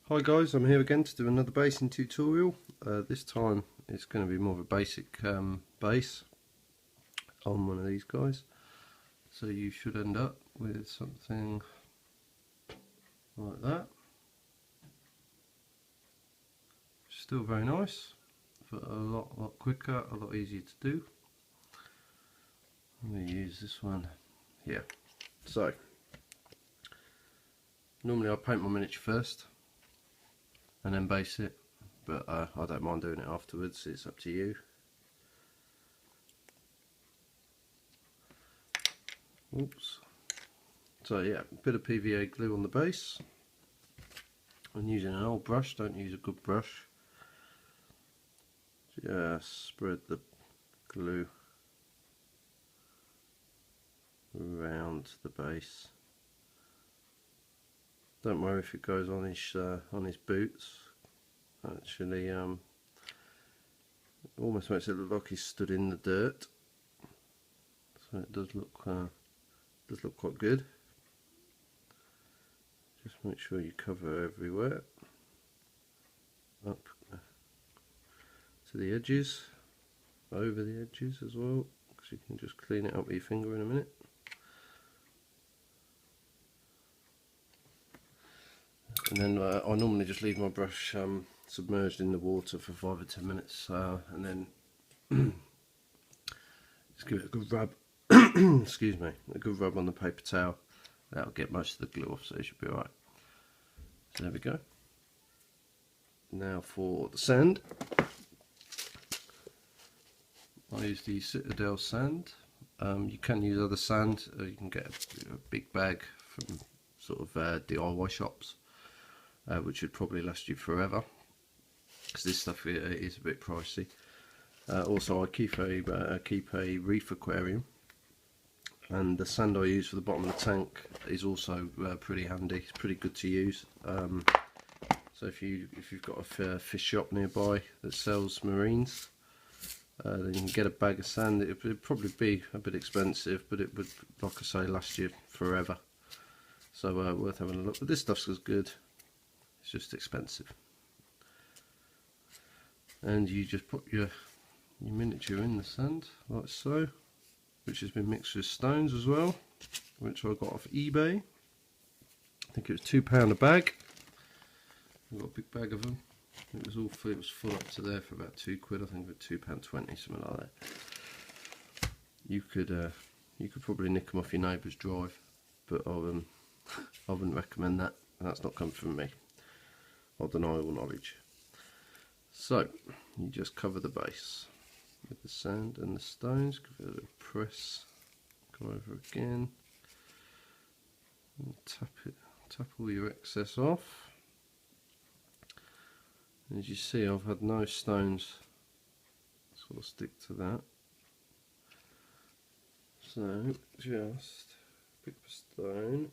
Hi guys, I'm here again to do another basing tutorial. This time it's going to be more of a basic base on one of these guys. So you should end up with something like that. Still very nice, but a lot quicker, a lot easier to do. I'm going to use this one here. So normally I paint my miniature first and then base it, but I don't mind doing it afterwards, it's up to you. Oops. So yeah, a bit of PVA glue on the base. I'm using an old brush, don't use a good brush. Just spread the glue around the base. Don't worry if it goes on his boots. Actually, almost makes it look like he's stood in the dirt. So it does look quite good. Just make sure you cover everywhere, up to the edges, over the edges as well, because you can just clean it up with your finger in a minute. And then I normally just leave my brush submerged in the water for 5 or 10 minutes, and then just give it a good rub. Excuse me, a good rub on the paper towel. That'll get most of the glue off, so it should be alright. So there we go. Now for the sand. I use the Citadel sand. You can use other sand, you can get a big bag from sort of DIY shops, which would probably last you forever, because this stuff is a bit pricey. Also I keep a reef aquarium, and the sand I use for the bottom of the tank is also pretty handy. It's pretty good to use. So if you've got a fish shop nearby that sells marines, then you can get a bag of sand. It would probably be a bit expensive, but it would, like I say, last you forever. So worth having a look. But this stuff's as good. It's just expensive. And you just put your miniature in the sand like so, which has been mixed with stones as well, which I got off eBay. I think it was £2 a bag. I got a big bag of them. It was full up to there for about £2. I think it was £2.20, something like that. You could probably nick them off your neighbour's drive, but I wouldn't recommend that. That's not come from me. I'll deny all knowledge. So you just cover the base with the sand and the stones. Give it a little press. Go over again. And tap all your excess off. As you see, I've had no stones sort of stick to that. So just pick up a stone.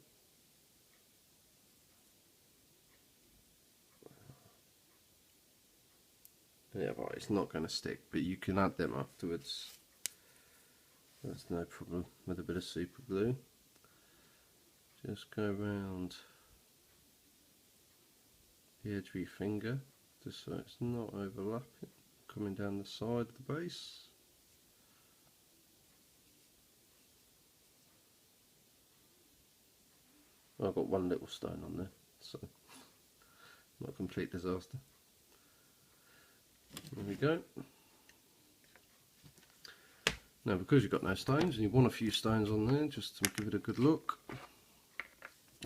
Yeah, right, it's not going to stick, but you can add them afterwards. That's no problem with a bit of super glue. Just go around the edge of your finger, just so it's not overlapping, coming down the side of the base. I've got one little stone on there, so not a complete disaster. There we go. Now, because you've got no stones and you want a few stones on there, just to give it a good look,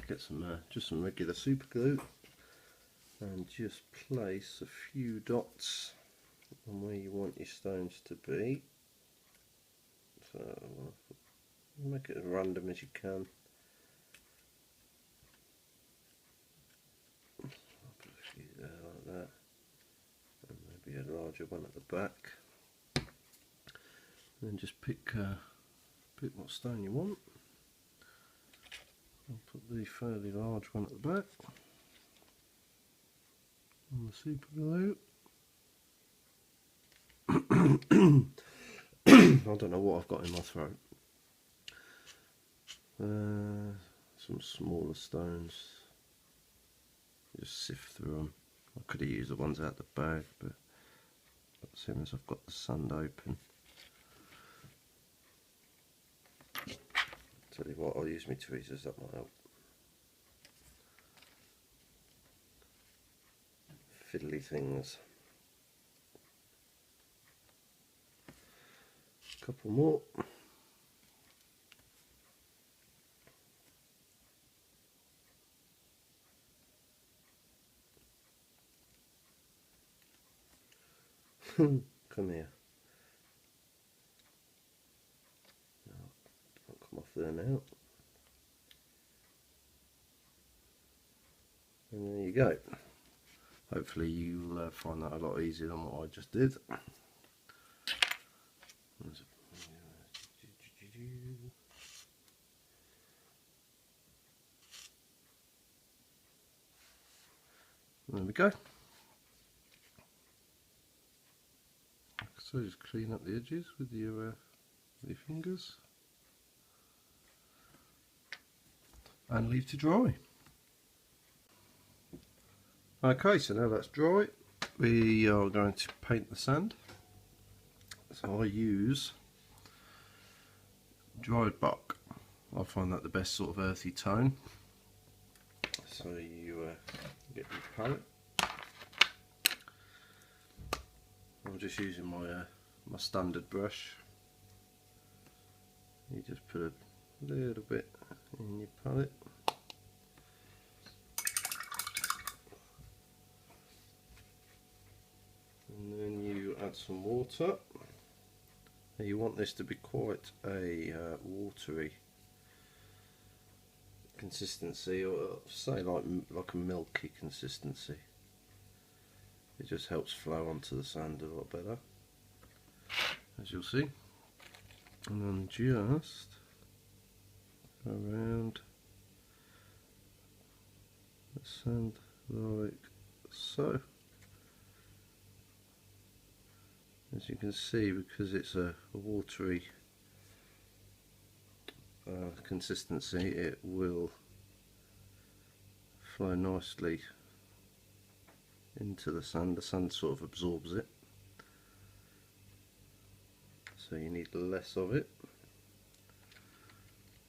get some just some regular super glue and just place a few dots on where you want your stones to be. So make it as random as you can. I'll put a few there like that, and maybe a larger one at the back. And then just pick what stone you want. I'll put the fairly large one at the back on the super glue. I don't know what I've got in my throat. Some smaller stones. just sift through them. I could have used the ones out the bag, but as soon as I've got the sand open, tell you what, I'll use my tweezers, that might help. Fiddly things. A couple more. Come here. No, can't come off there now. And there you go. Hopefully you'll find that a lot easier than what I just did. There we go. So just clean up the edges with your fingers and leave to dry. Okay, so now that's dry, we are going to paint the sand. So I use dried bark. I find that the best sort of earthy tone. So you get your palette. I'm just using my my standard brush. You just put a little bit in your palette. And then you add some water. Now you want this to be quite a watery consistency, or say like a milky consistency. It just helps flow onto the sand a lot better, as you'll see. And then just go around the sand like so. As you can see, because it's a watery consistency, it will flow nicely into the sand sort of absorbs it, so you need less of it,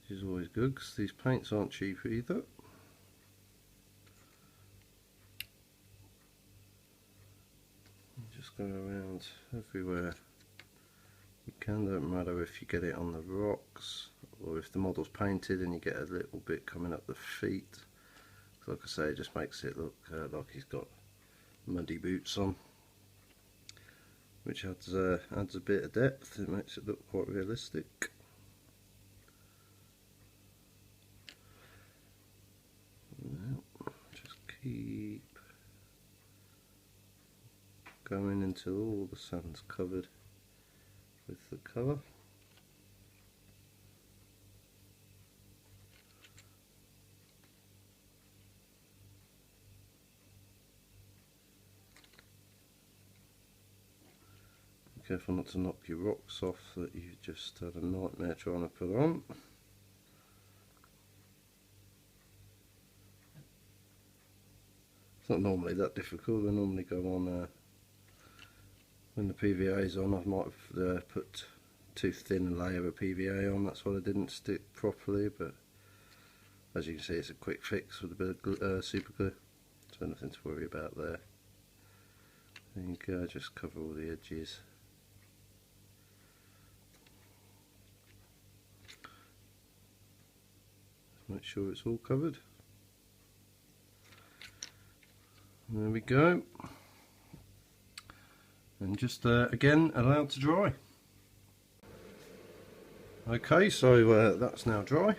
which is always good because these paints aren't cheap either. Just go around everywhere you can, don't matter if you get it on the rocks or if the model's painted and you get a little bit coming up the feet. Like I say, it just makes it look like he's got muddy boots on, which adds a bit of depth. It makes it look quite realistic. Now, just keep going until all the sand's covered with the colour. Careful not to knock your rocks off that you just had a nightmare trying to put on. It's not normally that difficult. They normally go on when the PVA is on. I might have put too thin a layer of PVA on, that's why I didn't stick properly, but as you can see it's a quick fix with a bit of super glue, so nothing to worry about there. There you go, just cover all the edges. Make sure it's all covered. There we go. And just again allowed to dry. Okay, so that's now dry,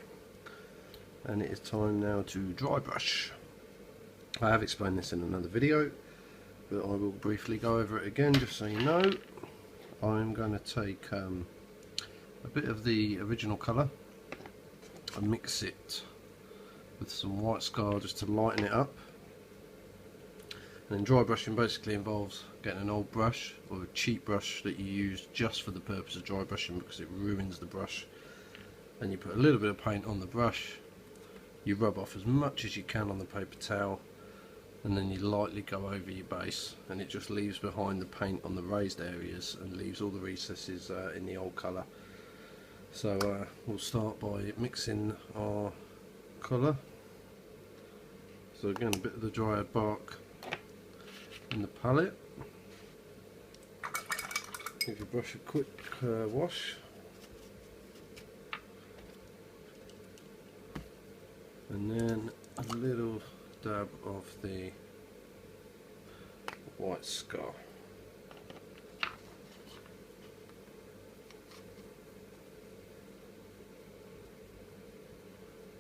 and it is time now to dry brush. I have explained this in another video, but I will briefly go over it again just so you know. I'm going to take a bit of the original colour and mix it with some white scar just to lighten it up. And then dry brushing basically involves getting an old brush or a cheap brush that you use just for the purpose of dry brushing because it ruins the brush, and you put a little bit of paint on the brush, you rub off as much as you can on the paper towel, and then you lightly go over your base, and it just leaves behind the paint on the raised areas and leaves all the recesses in the old colour. So we'll start by mixing our colour. So again, a bit of the dryad bark in the palette. Give your brush a quick wash, and then a little dab of the white scar.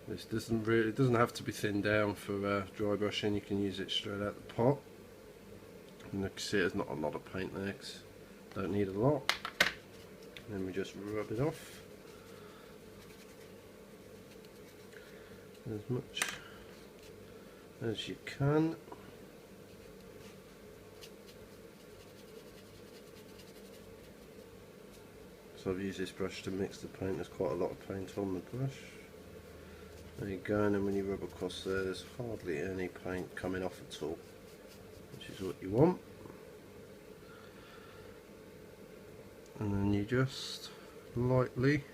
This doesn't have to be thinned down for dry brushing. You can use it straight out the pot. And you can see there's not a lot of paint there, 'cause don't need a lot. And then we just rub it off as much as you can. So I've used this brush to mix the paint. There's quite a lot of paint on the brush. There you go, and then when you rub across there, there's hardly any paint coming off at all, which is what you want. And then you just lightly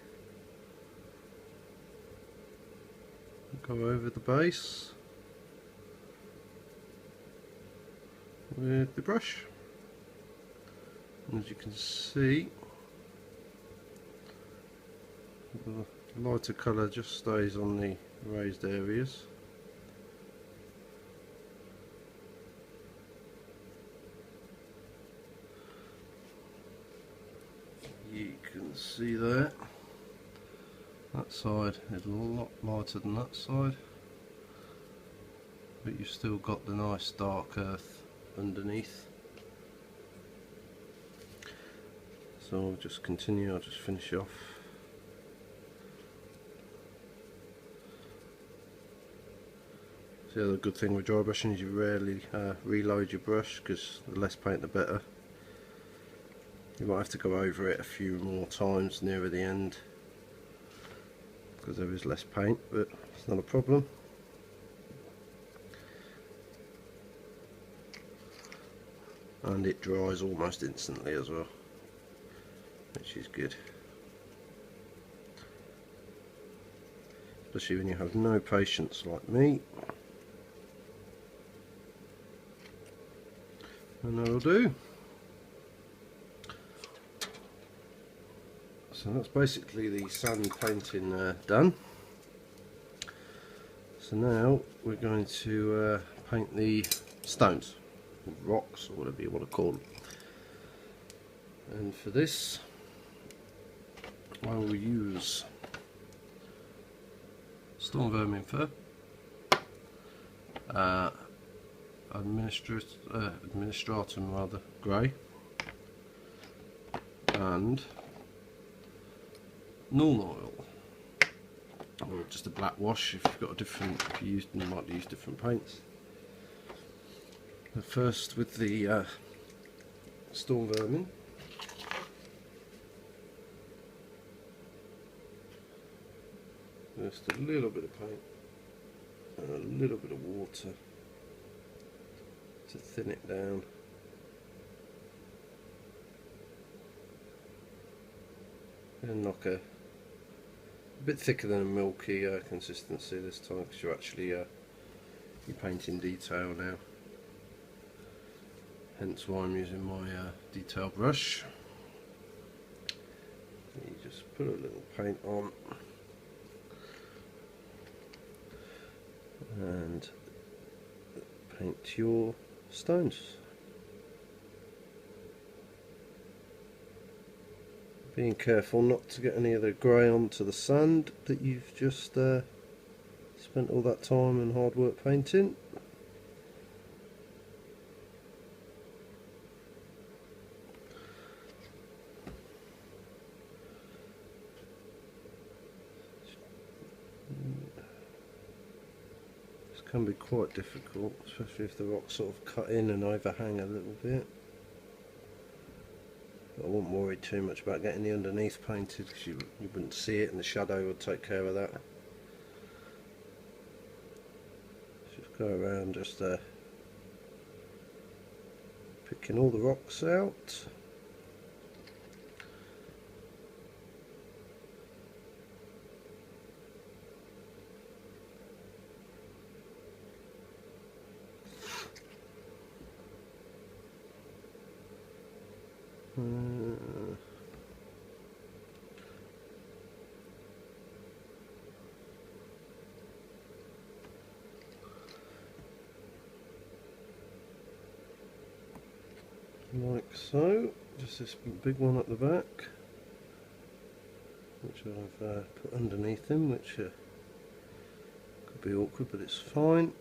go over the base with the brush. And as you can see, the lighter colour just stays on the raised areas. You can see there, that side is a lot lighter than that side, but you've still got the nice dark earth underneath. So I'll just continue, I'll just finish off. The other good thing with dry brushing is you rarely reload your brush, because the less paint the better. You might have to go over it a few more times nearer the end because there is less paint, but it's not a problem. And it dries almost instantly as well, which is good. Especially when you have no patience like me. And that'll do. So that's basically the sand painting done. So now we're going to paint the stones, rocks, or whatever you want to call them. And for this I will use Storm Vermin Fur, Administratum rather grey, and Nuln Oil, or just a black wash if you've got a different, if you might use different paints. But first with the Storm Vermin, just a little bit of paint and a little bit of water to thin it down. And knock a bit thicker than a milky consistency this time, because you're actually you're painting detail now. Hence why I'm using my detail brush. You just put a little paint on and paint your stones. Being careful not to get any of the grey onto the sand that you've just spent all that time and hard work painting. This can be quite difficult, especially if the rocks sort of cut in and overhang a little bit. I wouldn't worry too much about getting the underneath painted, because you wouldn't see it and the shadow would take care of that. Just go around just Picking all the rocks out. Like so, just this big one at the back, which I've put underneath him, which could be awkward, but it's fine.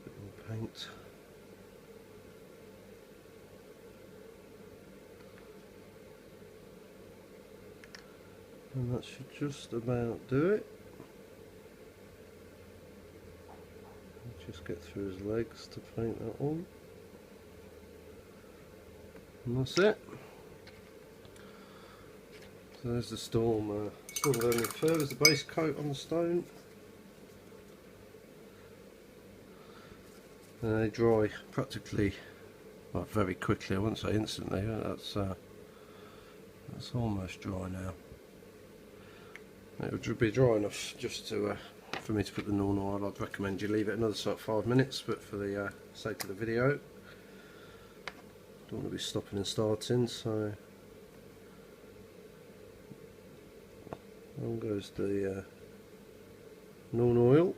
Bit more paint. And that should just about do it. Just get through his legs to paint that on. And that's it. So there's the storm. Storm going in further. There's the base coat on the stone. And they dry practically, well, very quickly. I wouldn't say instantly. That's almost dry now. It would be dry enough just to for me to put the Nuln Oil. I'd recommend you leave it another sort of 5 minutes, but for the sake of the video, don't want to be stopping and starting. So on goes the Nuln Oil.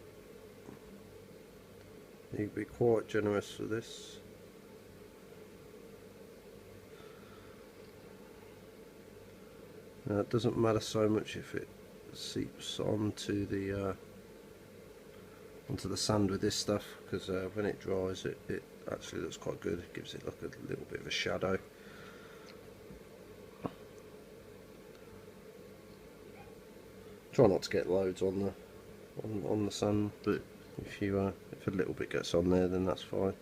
You can be quite generous for this. Now it doesn't matter so much if it seeps onto the sand with this stuff, because when it dries it actually looks quite good. It gives it like a little bit of a shadow. Try not to get loads on the sand, but if a little bit gets on there, then that's fine.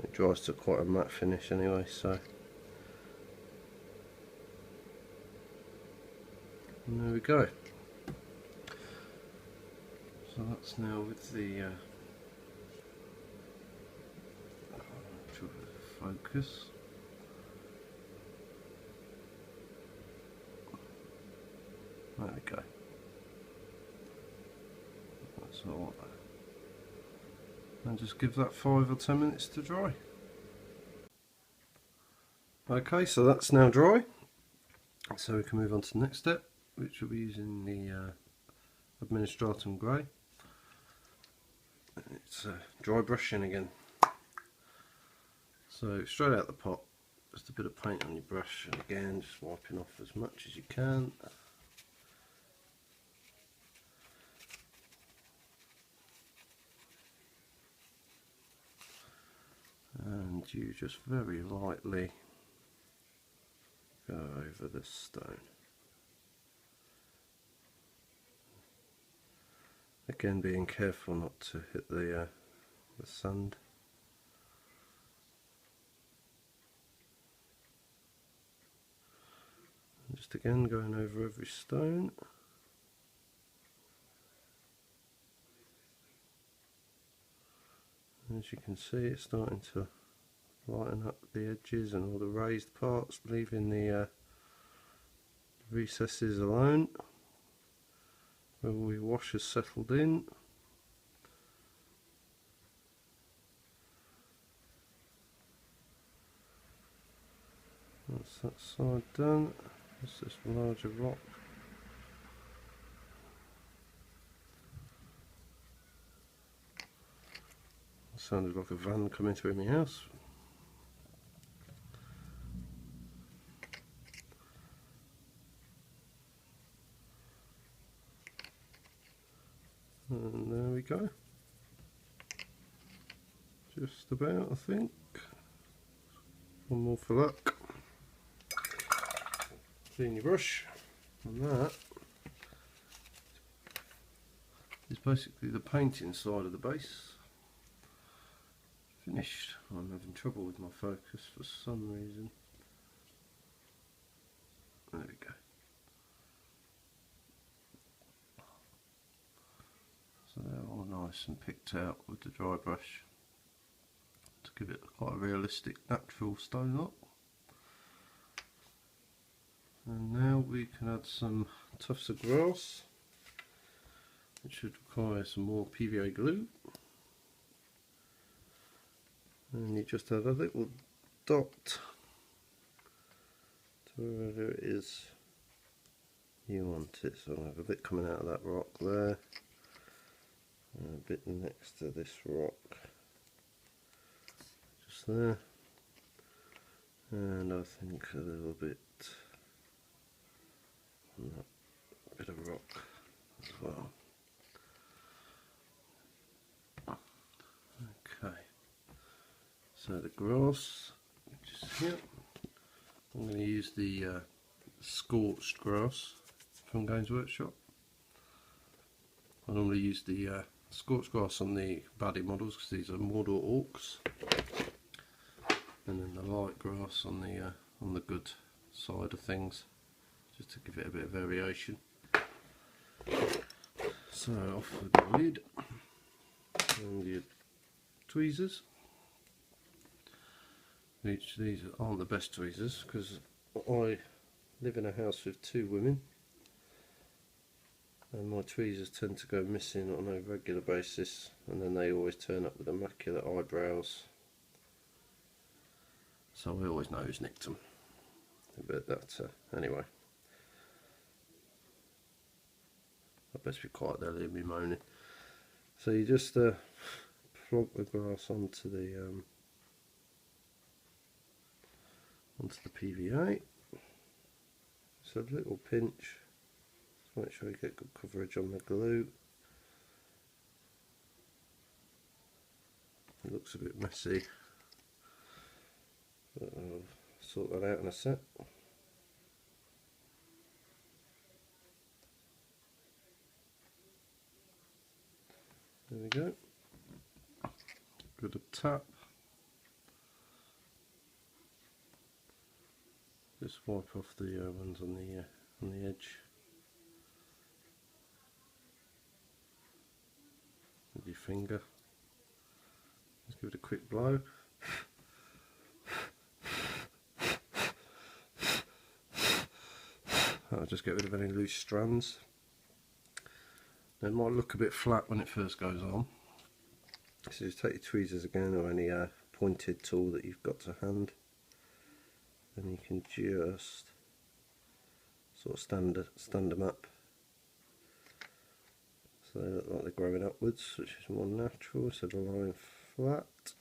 It dries to quite a matte finish anyway, so. And there we go. So that's now with the focus. There we go. That's all. And just give that 5 or 10 minutes to dry. Okay, so that's now dry. So we can move on to the next step, which will be using the Administratum Grey. It's dry brushing again. So straight out the pot, just a bit of paint on your brush, and again just wiping off as much as you can. And you just very lightly go over the stone. Again, being careful not to hit the sand. And just again going over every stone. As you can see, it's starting to lighten up the edges and all the raised parts, leaving the recesses alone where the wash has settled in. That's that side done. That's this larger rock. It sounded like a van coming through my house. And there we go. Just about, I think. One more for luck. Clean your brush. And that is basically the painting side of the base finished. I'm having trouble with my focus for some reason. There we go. So they're all nice and picked out with the dry brush to give it quite a realistic, natural stone look. And now we can add some tufts of grass, which should require some more PVA glue. And you just add a little dot to wherever it is you want it. So I have a bit coming out of that rock there, and a bit next to this rock, just there, and I think a little bit on that bit of rock as well. Okay, so the grass, which is here, I'm going to use the scorched grass from Games Workshop. I normally use the scorched grass on the baddie models because these are Mordor orcs, and then the light grass on the good side of things, just to give it a bit of variation. So off with the lid and your tweezers. These aren't the best tweezers because I live in a house with 2 women, and my tweezers tend to go missing on a regular basis, and then they always turn up with immaculate eyebrows, so I always know who's nicked them. But that's anyway, I best be quiet, they'll hear me moaning. So you just plonk the grass onto the PVA. So a little pinch, just make sure you get good coverage on the glue. It looks a bit messy, but I'll sort that out in a sec. There we go. Good tap. Just wipe off the ones on the edge with your finger. Just give it a quick blow. That'll just get rid of any loose strands. It might look a bit flat when it first goes on, so just take your tweezers again, or any pointed tool that you've got to hand, and you can just sort of stand them up so they look like they're growing upwards, which is more natural instead of lying flat.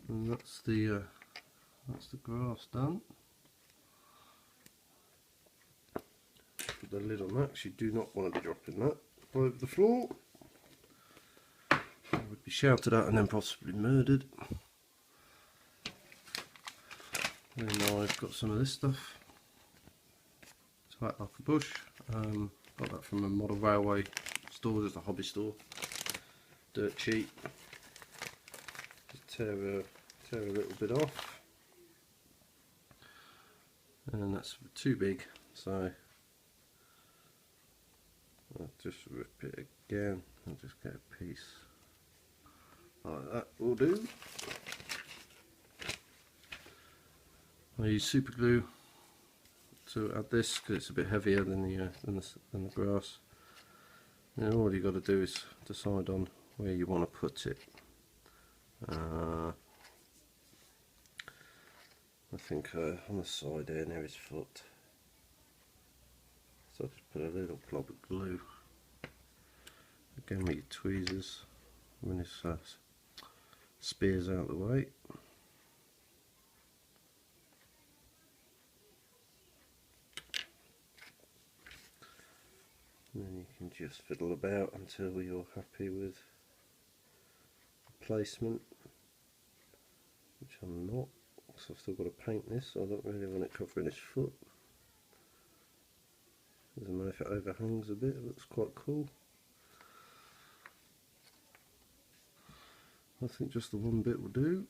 And that's the grass done. Put the lid on that, because you do not want to be dropping that all over the floor. I would be shouted at and then possibly murdered. Then I've got some of this stuff to act like a bush. Got that from a model railway store, just a hobby store. Dirt cheap. Just tear a little bit off. And that's too big, so I'll just rip it again and just get a piece like that will do. I use super glue to add this because it's a bit heavier than the grass. And all you got to do is decide on where you want to put it. I think on the side there near his foot. So I'll just put a little blob of glue. Again with your tweezers when this spears out the way. And then you can just fiddle about until you're happy with the placement, which I'm not. So I've still got to paint this, so I don't really want it covering his foot. Doesn't matter if it overhangs a bit, it looks quite cool. I think just the one bit will do.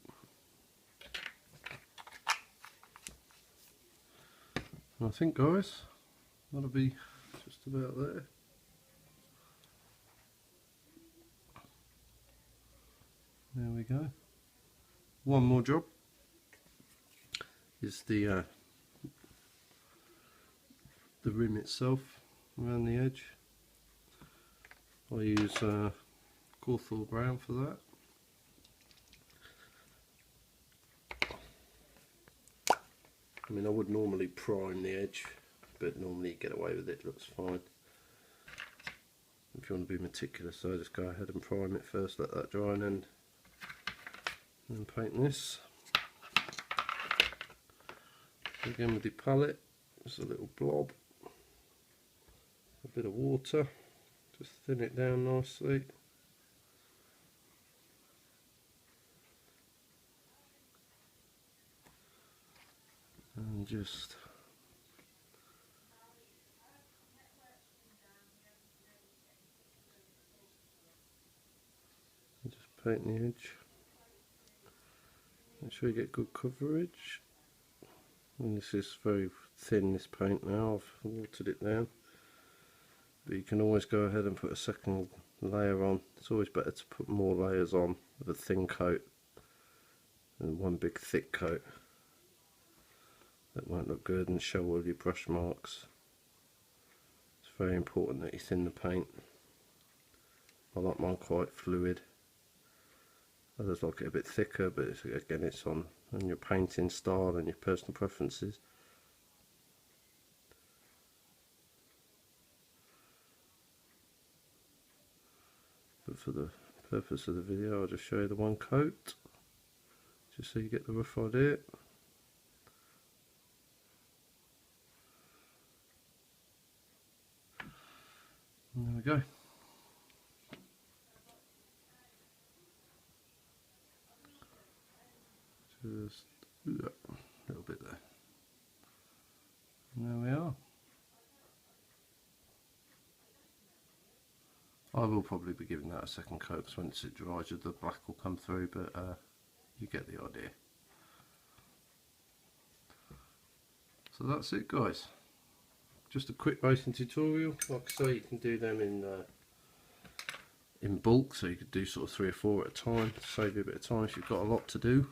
And I think, guys, that'll be just about there. There we go. One more job is the rim itself around the edge. I use Cawthorne Brown for that. I mean, I would normally prime the edge, but normally you get away with it, looks fine. If you want to be meticulous, so just go ahead and prime it first, let that dry, and then paint this. Again with the palette, just a little blob, a bit of water, just thin it down nicely. And just paint the edge. Make sure you get good coverage. And this is very thin, this paint now, I've watered it down. But you can always go ahead and put a second layer on. It's always better to put more layers on with a thin coat than one big thick coat. That won't look good and show all your brush marks. It's very important that you thin the paint. I like mine quite fluid. Others like it a bit thicker, but again it's on your painting style and your personal preferences. But for the purpose of the video, I'll just show you the one coat, just so you get the rough idea. And there we go. Just a little bit there. And there we are. I will probably be giving that a second coat, because once it dries the black will come through, but you get the idea. So that's it, guys. Just a quick racing tutorial. Like I say, you can do them in bulk, so you could do sort of 3 or 4 at a time to save you a bit of time if you've got a lot to do.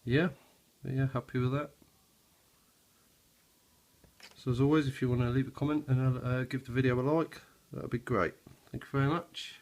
Yeah, happy with that. So as always, if you want to leave a comment and give the video a like, that would be great. Thank you very much.